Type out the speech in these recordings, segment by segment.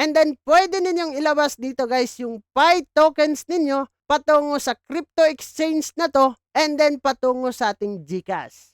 And then, pwede ninyong ilabas dito guys yung Pi tokens ninyo patungo sa crypto exchange na to and then patungo sa ating GCash.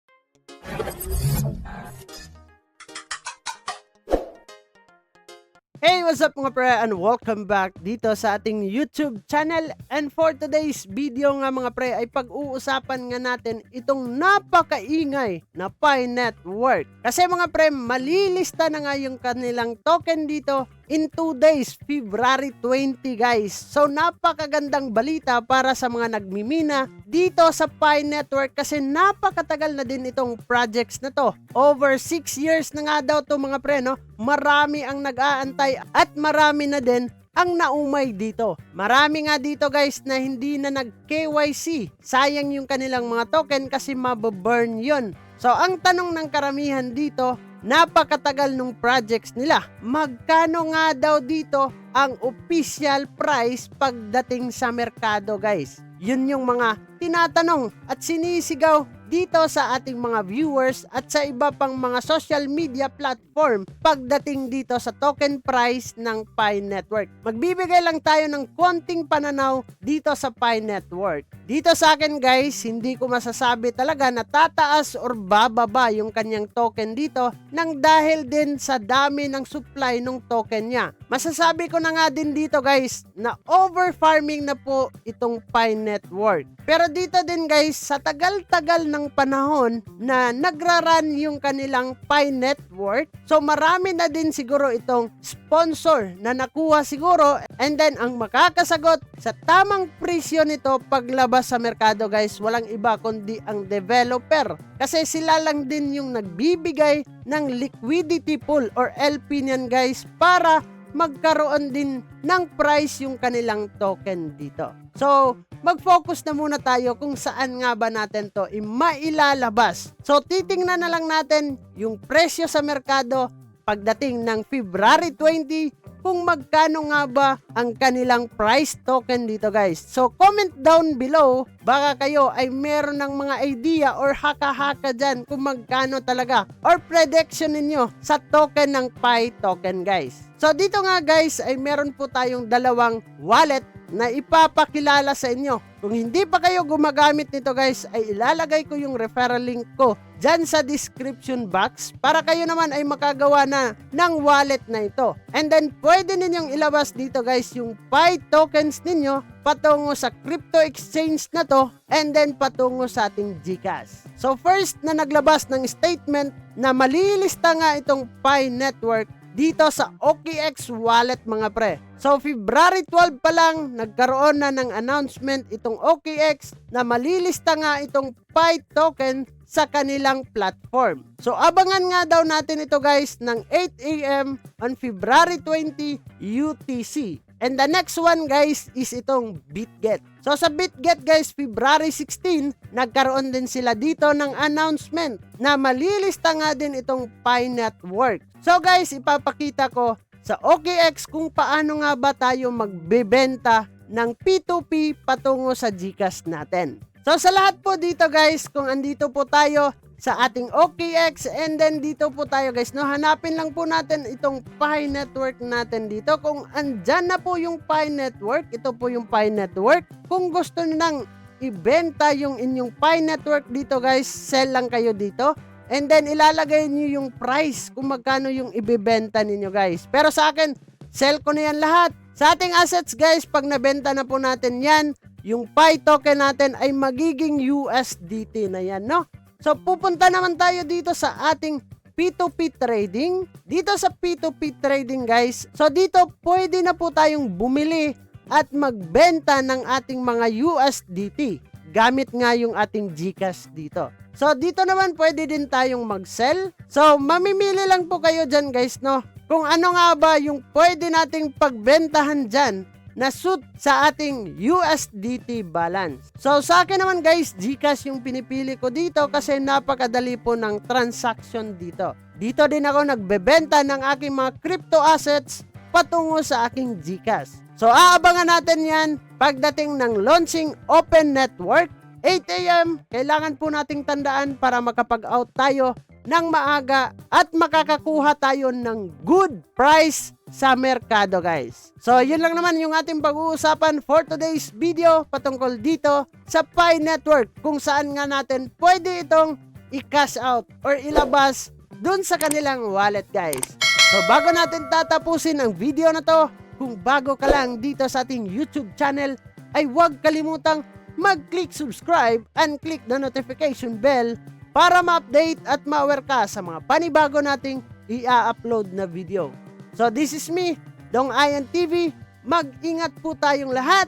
Hey, what's up mga pre and welcome back dito sa ating YouTube channel. And for today's video nga mga pre ay pag-uusapan nga natin itong napakaingay na Pi Network. Kasi mga pre, malilista na nga yung kanilang token dito in 2 days, February 20 guys. So napakagandang balita para sa mga nagmimina dito sa Pi Network kasi napakatagal na din itong projects na to. Over 6 years na nga daw to mga pre, no? Marami ang nag-aantay at marami na din ang naumay dito. Marami nga dito guys na hindi na nag-KYC. Sayang yung kanilang mga token kasi mababurn yun. So ang tanong ng karamihan dito, napakatagal nung projects nila. Magkano nga daw dito ang official price pagdating sa merkado guys? Yun yung mga tinatanong at sinisigaw dito sa ating mga viewers at sa iba pang mga social media platform pagdating dito sa token price ng Pi Network. Magbibigay lang tayo ng konting pananaw dito sa Pi Network. Dito sa akin guys, hindi ko masasabi talaga na tataas or bababa yung kanyang token dito nang dahil din sa dami ng supply ng token niya. Masasabi ko na nga din dito guys na over farming na po itong Pi Network. Pero dito din guys, sa tagal-tagal ng panahon na nagraran yung kanilang Pi Network, so marami na din siguro itong sponsor na nakuha siguro, and then ang makakasagot sa tamang presyo nito paglabas sa merkado guys, walang iba kundi ang developer. Kasi sila lang din yung nagbibigay ng liquidity pool or LP niyan guys para magkaroon din ng price yung kanilang token dito. So, mag-focus na muna tayo kung saan nga ba natin to mailalabas. So, titingnan na lang natin yung presyo sa merkado pagdating ng February 20 kung magkano nga ba ang kanilang price token dito guys. So, comment down below, baka kayo ay meron ng mga idea or haka-haka dyan kung magkano talaga or prediction ninyo sa token ng Pi token guys. So, dito nga guys ay meron po tayong dalawang wallet na ipapakilala sa inyo. Kung hindi pa kayo gumagamit nito guys, ay ilalagay ko yung referral link ko dyan sa description box para kayo naman ay makagawa na ng wallet na ito. And then pwede ninyong ilabas dito guys yung Pi tokens ninyo patungo sa crypto exchange na to and then patungo sa ating GCash. So first na naglabas ng statement na malilista nga itong Pi Network dito sa OKX wallet mga pre. So February 12 pa lang nagkaroon na ng announcement itong OKX na malilista nga itong Pi token sa kanilang platform. So abangan nga daw natin ito guys ng 8 AM on February 20 UTC. And the next one guys is itong BitGet. So sa BitGet guys, February 16, nagkaroon din sila dito ng announcement na malilista nga din itong Pi Network. So guys, ipapakita ko sa OKX kung paano nga ba tayo magbebenta ng P2P patungo sa GCash natin. So sa lahat po dito guys, kung andito po tayo sa ating OKX and then dito po tayo guys, no, hanapin lang po natin itong Pi Network natin dito. Kung andyan na po yung Pi Network, ito po yung Pi Network. Kung gusto nyo nang ibenta yung inyong Pi Network dito guys, sell lang kayo dito. And then ilalagay nyo yung price kung magkano yung ibebenta ninyo guys. Pero sa akin, sell ko na yan lahat. Sa ating assets guys, pag nabenta na po natin yan, yung Pi token natin ay magiging USDT na yan, no? So, pupunta naman tayo dito sa ating P2P trading. Dito sa P2P trading guys, so dito pwede na po tayong bumili at magbenta ng ating mga USDT gamit nga yung ating GCash dito. So, dito naman pwede din tayong mag-sell. So, mamimili lang po kayo dyan guys, no? Kung ano nga ba yung pwede nating pagbentahan dyan na suit sa ating USDT balance. So sa akin naman guys, GCash yung pinipili ko dito kasi napakadali po ng transaction dito. Dito din ako nagbebenta ng aking mga crypto assets patungo sa aking GCash. So aabangan natin yan pagdating ng launching open network 8 AM. Kailangan po nating tandaan para makapag-out tayo ng maaga at makakakuha tayo ng good price sa merkado, guys. So, yun lang naman yung ating pag-uusapan for today's video patungkol dito sa Pi Network, kung saan nga natin pwede itong i-cash out or ilabas dun sa kanilang wallet, guys. So, bago natin tatapusin ang video na to, kung bago ka lang dito sa ating YouTube channel, ay huwag kalimutang mag-click subscribe and click the notification bell para ma-update at ma-aware ka sa mga panibago nating i-upload na video. So, this is me, Dong Ian TV. Mag-ingat po tayong lahat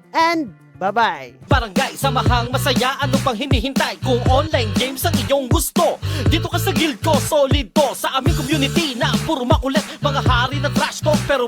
and bye-bye! Barangay, samahang masaya, ano pang hinihintay? Kung online games ang iyong gusto, dito ka sa guild ko, solid to. Sa aming community na puro makulit, mga hari na trash talk pero